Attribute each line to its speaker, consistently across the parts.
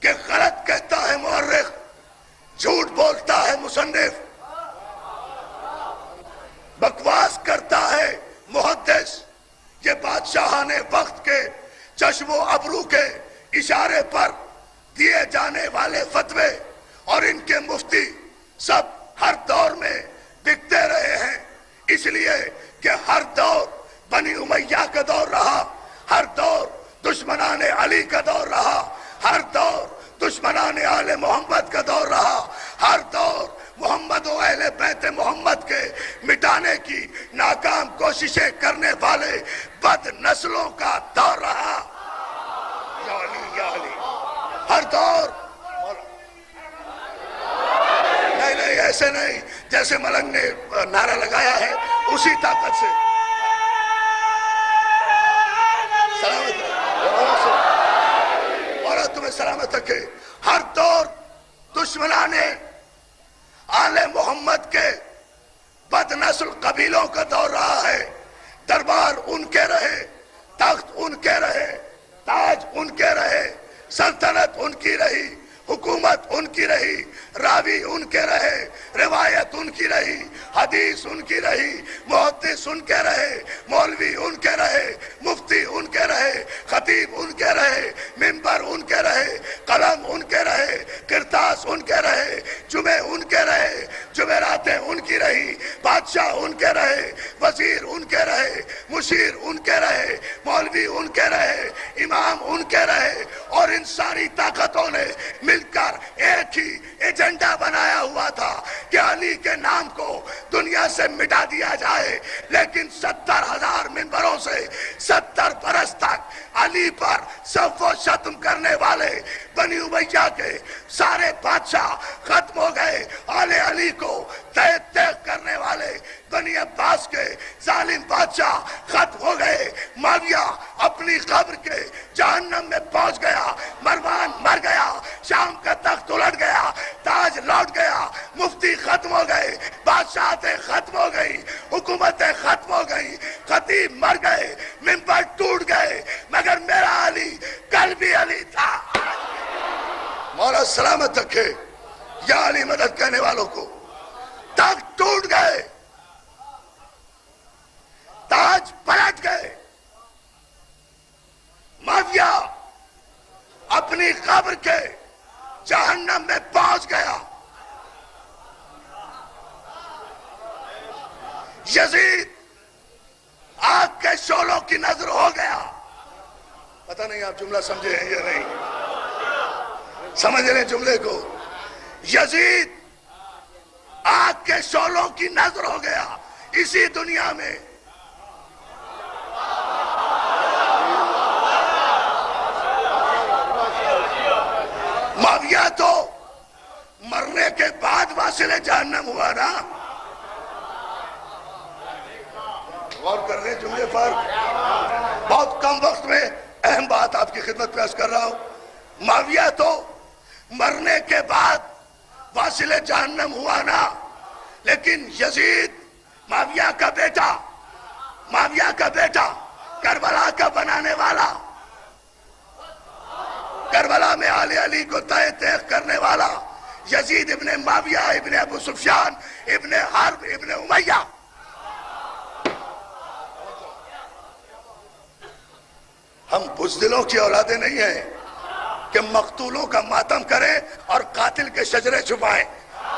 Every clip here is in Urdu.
Speaker 1: کہ غلط کہتا ہے مورخ، جھوٹ بولتا ہے مصنف، بکواس کرتا ہے محدث، یہ بادشاہان وقت کے چشم و ابرو کے اشارے پر دیے جانے والے فتوے اور ان کے مفتی سب ہر دور میں بکتے رہے ہیں، اس لیے کہ ہر دور بنی امیہ کا دور رہا، ہر دور دشمنان علی کا دور رہا، ہر دور دشمنان آل محمد کا دور رہا، ہر دور محمد و اہل بیت محمد کے مٹانے کی ناکام کوششیں کرنے والے بد نسلوں کا دور رہا۔ یا علی یا علی، ہر دور۔ نہیں ایسے نہیں، جیسے ملنگ نے نعرہ لگایا ہے اسی طاقت سے۔ سلامت اور تمہیں سلامت رکھے۔ ہر دور دشمنان آل محمد کے بد نسل قبیلوں کا دور رہا ہے، دربار ان کے رہے، تخت ان کے رہے، تاج ان کے رہے، سلطنت ان کی رہی، حکومت ان کی رہی، راوی ان کے رہے، روایت ان کی رہی، حدیث ان کی رہی، محدث ان کے رہے، مولوی ان کے رہے، مفتی ان کے رہے، خطیب ان کے رہے، منبر ان کے رہے، قلم ان کے رہے، کرتاس ان کے رہے، جمعے ان کے رہے، جمعراتیں ان کی رہی، بادشاہ ان کے رہے، وزیر ان کے رہے، مشیر ان کے رہے، مولوی ان کے رہے، امام ان کے رہے، اور ان ساری طاقتوں نے مل کر ایک ہی ایجنڈا بنایا ہوا تھا کہ علی کے نام کو دنیا سے مٹا دیا جائے، لیکن 70,000 منبروں سے 70 برس تک علی پر صف و شتم کرنے والے بنی امیہ کے سارے بادشاہ ختم ہو گئے، آل علی کو تیغ کرنے والے بنی عباس کے ظالم بادشاہ ختم ہو گئے، معاویہ اپنی قبر کے جہنم میں پہنچ گیا، مروان مر گیا، شام کا تخت الٹ گیا، تاج لوٹ گیا، مفتی ختم ہو گئے، بادشاہتیں ختم ہو گئی، حکومتیں ختم ہو گئی، خطیب مر گئے، منبر ٹوٹ گئے، مگر میرا علی کل بھی علی تھا۔ مولا سلامت رکھے۔ یا علی مدد کہنے والوں کو، تخت ٹوٹ گئے، تاج پلٹ گئے، معاویہ اپنی قبر کے جہنم میں پہنچ گیا، یزید آگ کے شعلوں کی نظر ہو گیا۔ پتہ نہیں آپ جملہ سمجھے ہیں یا نہیں، سمجھ لیں جملے کو، یزید آگ کے شعلوں کی نظر ہو گیا اسی دنیا میں۔ معاویہ تو مرنے کے بعد واصل جہنم ہوا نا۔ غور کر رہے جملے پر، بہت کم وقت میں اہم بات آپ کی خدمت پیش کر رہا ہوں۔ معاویہ تو مرنے کے بعد واصل جہنم ہوا نا، لیکن یزید معاویہ کا بیٹا کربلا کا بنانے والا، کربلا میں آل علی کو تیغ کرنے والا یزید ابن معاویہ ابن ابو سفیان ابن حرب ابن امیہ، ہم بزدلوں کی اولادیں نہیں ہیں کہ مقتولوں کا ماتم کریں اور قاتل کے شجرے چھپائیں۔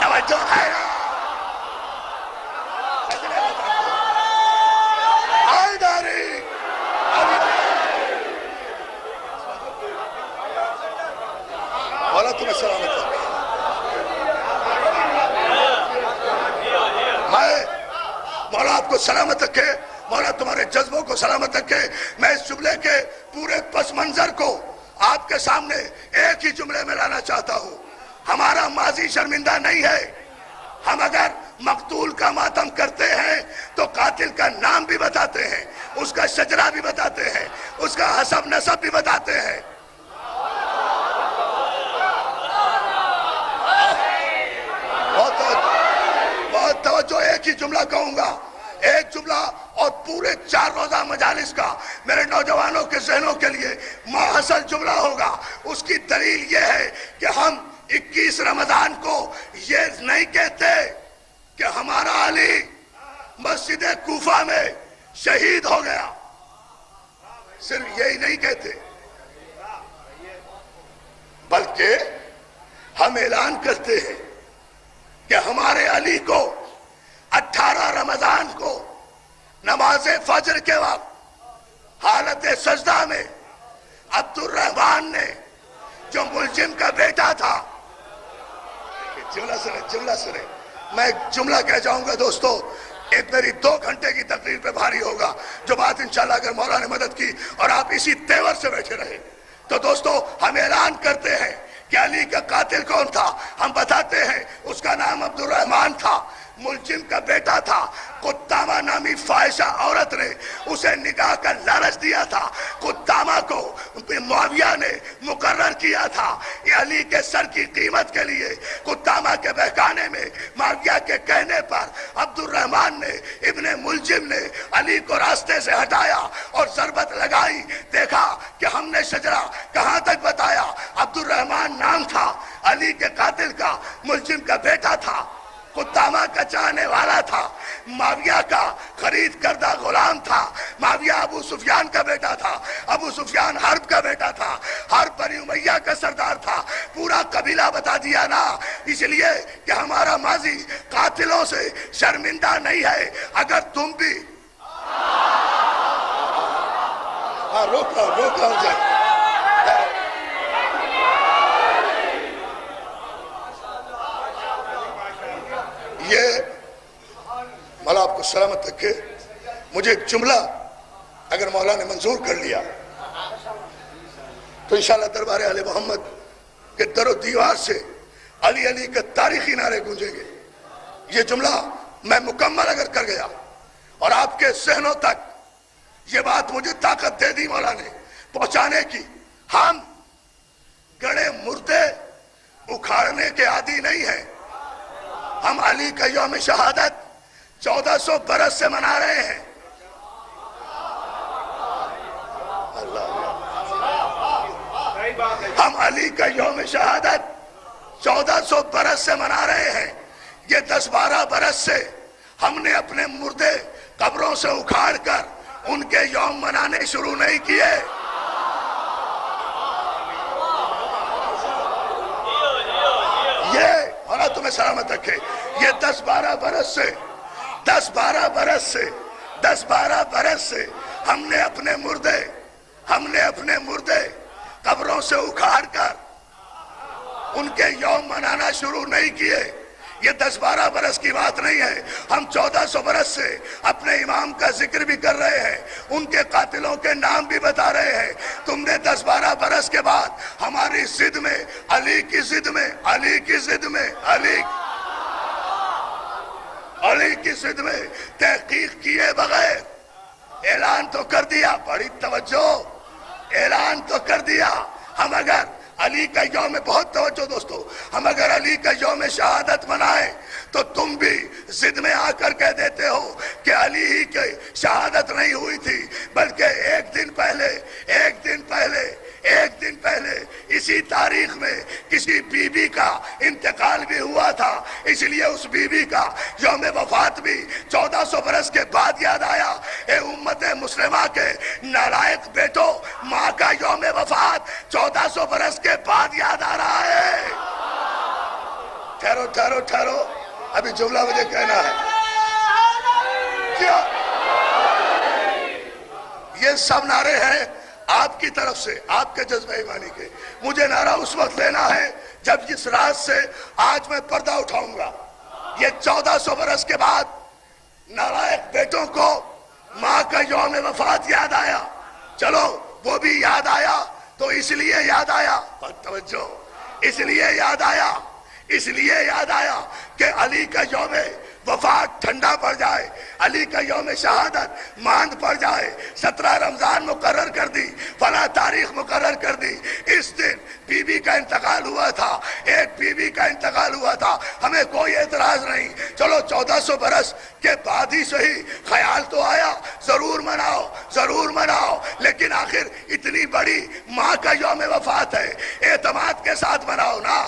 Speaker 1: توجہ ہے نا؟ مولا تمہیں سلامت رکھے۔ مولا آپ کو سلامت رکھے، مولا تمہارے جذبوں کو سلامت رکھے۔ میں اس جملے کے پورے پس منظر کو آپ کے سامنے ایک ہی جملے میں لانا چاہتا ہوں۔ ہمارا ماضی شرمندہ نہیں ہے، ہم اگر مقتول کا ماتم کرتے ہیں تو قاتل کا نام بھی بتاتے ہیں، اس کا شجرہ بھی بتاتے ہیں، اس کا حسب نسب بھی بتاتے ہیں۔ بہت توجہ، ایک ہی جملہ کہوں گا، ایک جملہ، اور پورے 4 روزہ مجالس کا میرے نوجوانوں کے ذہنوں کے لیے ماحصل جملہ ہوگا۔ اس کی دلیل یہ ہے ہم 21 رمضان کو یہ نہیں کہتے کہ ہمارا علی مسجد کوفہ میں شہید ہو گیا، صرف یہی نہیں کہتے، بلکہ ہم اعلان کرتے ہیں کہ ہمارے علی کو 18 رمضان کو نماز فجر کے وقت حالت سجدہ میں عبد الرحمن نے، جو ملجم کا بیٹا تھا، جملہ سنے، میں ایک جملہ کہہ جاؤں گا دوستو، ایک میری 2 گھنٹے کی تقریر پہ بھاری ہوگا، جو بات انشاءاللہ اگر مولا نے مدد کی اور آپ اسی تیور سے بیٹھے رہے تو دوستو ہم اعلان کرتے ہیں کہ علی کا قاتل کون تھا، ہم بتاتے ہیں اس کا نام عبد الرحمن تھا، ملجم کا بیٹا تھا، قدامہ نامی فاحشہ عورت نے اسے نکاح کا لالچ دیا تھا، قدامہ کو معاویہ نے مقرر کیا تھا، یہ علی کے سر کی قیمت کے لیے قدامہ کے بہکانے میں معاویہ کے کہنے پر عبد الرحمن نے، ابن ملجم نے علی کو راستے سے ہٹایا اور ضربت لگائی، دیکھا کہ ہم نے شجرہ کہاں تک بتایا، عبد الرحمن نام تھا، علی کے قاتل کا، ملجم کا بیٹا تھا، قدامہ کا چاہنے والا تھا، معاویہ کا خرید کردہ غلام تھا، معاویہ ابو سفیان کا بیٹا تھا، ابو سفیان حرب کا بیٹا تھا، حرب بنی امیہ کا سردار تھا، پورا قبیلہ بتا دیا نا، اس لیے کہ ہمارا ماضی قاتلوں سے شرمندہ نہیں ہے، اگر تم بھی روکا جائے یہ مولا آپ کو سلامت رکھے، مجھے ایک جملہ اگر مولا نے منظور کر لیا تو انشاءاللہ دربار آل محمد کے در و دیوار سے علی علی کا تاریخی نعرے گونجیں گے۔ یہ جملہ میں مکمل اگر کر گیا اور آپ کے ذہنوں تک یہ بات مجھے طاقت دے دی مولا نے پہنچانے کی، ہم گڑے مردے اکھاڑنے کے عادی نہیں ہیں، ہم علی کا یوم شہادت 1400 برس سے منا رہے ہیں، ہم علی کا یوم شہادت 1400 برس سے منا رہے ہیں، یہ 10-12 برس سے ہم نے اپنے مردے قبروں سے اکھاڑ کر ان کے یوم منانے شروع نہیں کیے، یہ اور تمہیں سلامت رکھے، یہ 10-12 برس سے ہم نے اپنے مردے قبروں سے اکھاڑ کر ان کے یوم منانا شروع نہیں کیے، یہ 10-12 برس کی بات نہیں ہے، ہم 1400 برس سے اپنے امام کا ذکر بھی کر رہے ہیں، ان کے قاتلوں کے نام بھی بتا رہے ہیں، تم نے 10-12 برس کے بعد ہماری ضد میں، علی کی ضد میں تحقیق کیے بغیر اعلان تو کر دیا، بڑی توجہ، اعلان تو کر دیا، ہم اگر علی کا یوم، بہت توجہ دوستو، ہم اگر علی کا یوم شہادت منائیں تو تم بھی ضد میں آ کر کہہ دیتے ہو کہ علی ہی کی شہادت نہیں ہوئی تھی، بلکہ ایک دن پہلے اسی تاریخ میں کسی بی بی کا انتقال بھی ہوا تھا، اس لیے اس بی بی کا یوم وفات بھی 1400 برس کے بعد یاد آیا۔ اے امت مسلمہ کے نالائق بیٹو، ماں کا یوم وفات 1400 برس کے بعد یاد آ رہا ہے۔ ٹھہرو، ابھی جملہ مجھے کہنا ہے، کیا یہ سب نعرے ہیں آپ کی طرف سے، آپ کے جذبہ ایمانی کے، مجھے نعرہ اس وقت لینا ہے جب جس راز سے آج میں پردہ اٹھاؤں گا، یہ 1400 برس کے بعد نالائق بیٹوں کو ماں کا یوم وفات یاد آیا، چلو وہ بھی یاد آیا تو اس لیے یاد آیا، توجہ، اس لیے یاد آیا کہ علی کا یوم وفات ٹھنڈا پڑ جائے، علی کا یوم شہادت ماند پڑ جائے، 17 رمضان مقرر کر دی، فلاں تاریخ مقرر کر دی، اس دن بی بی کا انتقال ہوا تھا، ایک بی بی کا انتقال ہوا تھا، ہمیں کوئی اعتراض نہیں، چلو 1400 برس کے بعد ہی صحیح، خیال تو آیا ضرور مناؤ، لیکن آخر اتنی بڑی ماں کا یوم وفات ہے، اعتماد کے ساتھ مناؤ نا،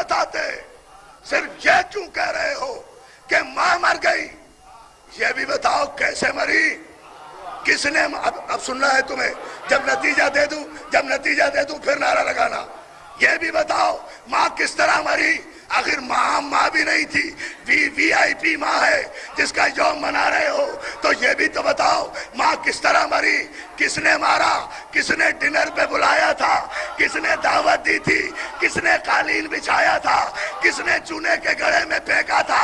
Speaker 1: بتاتے، صرف یہ کیوں کہہ رہے ہو کہ ماں مر گئی؟ یہ بھی بتاؤ کیسے مری، کس نے؟ اب سننا ہے تمہیں، جب نتیجہ دے دوں پھر نعرہ لگانا۔ یہ بھی بتاؤ ماں کس طرح مری؟ آخر ماں بھی نہیں تھی، وی آئی پی ماں ہے جس کا یوم منا رہے ہو، تو یہ بھی تو بتاؤ ماں کس طرح مری، کس نے مارا، کس نے ڈنر پہ بلایا تھا، کس نے دعوت دی تھی، کس نے قالین بچھایا تھا، کس نے چونے کے گڑھے میں پھینکا تھا؟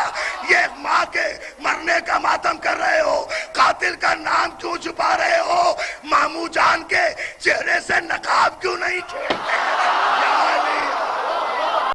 Speaker 1: یہ ماں کے مرنے کا ماتم کر رہے ہو، قاتل کا نام کیوں چھپا رہے ہو؟ ماموں جان کے چہرے سے نقاب